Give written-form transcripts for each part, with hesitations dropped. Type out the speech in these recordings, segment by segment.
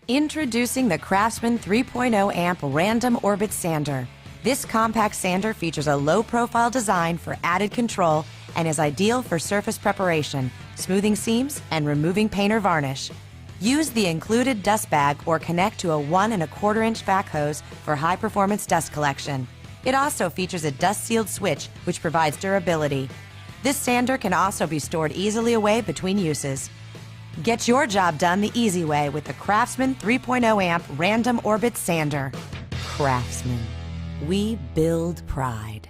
Introducing the Craftsman 3.0 amp Random Orbit Sander. This compact sander features a low-profile design for added control and is ideal for surface preparation, smoothing seams, and removing paint or varnish. Use the included dust bag or connect to a 1 1/4-inch vac hose for high-performance dust collection. It also features a dust-sealed switch, which provides durability. This sander can also be stored easily away between uses. Get your job done the easy way with the Craftsman 3.0 amp Random Orbit Sander. Craftsman. We build pride.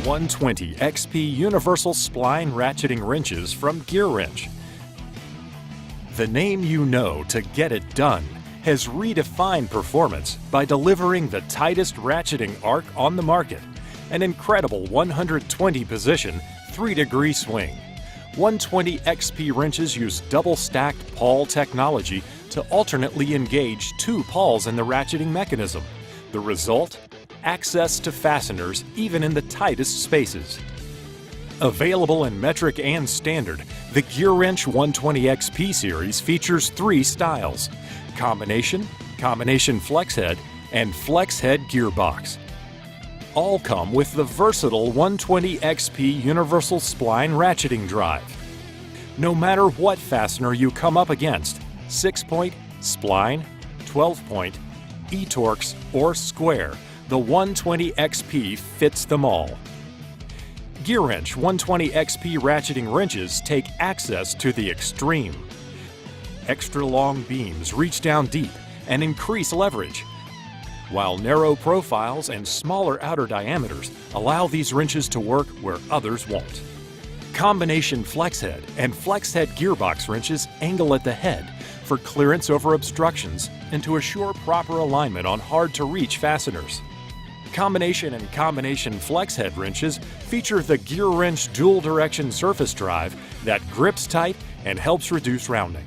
.120 XP Universal Spline Ratcheting Wrenches from Gear Wrench. The name you know to get it done has redefined performance by delivering the tightest ratcheting arc on the market, an incredible 120 position, 3-degree swing. 120 XP wrenches use double-stacked pawl technology to alternately engage 2 pawls in the ratcheting mechanism. The result? Access to fasteners even in the tightest spaces. Available in metric and standard, the Gear Wrench 120 XP series features 3 styles: combination, combination flex head, and flex head gearbox. All come with the versatile 120 XP Universal Spline Ratcheting Drive. No matter what fastener you come up against, 6-point, spline, 12-point, E-Torx, or square, the 120 XP fits them all. Gear Wrench 120 XP ratcheting wrenches take access to the extreme. Extra long beams reach down deep and increase leverage, while narrow profiles and smaller outer diameters allow these wrenches to work where others won't. Combination flex head and flex head gearbox wrenches angle at the head for clearance over obstructions and to assure proper alignment on hard-to-reach fasteners. Combination and combination flex head wrenches feature the Gear Wrench dual direction surface drive that grips tight and helps reduce rounding.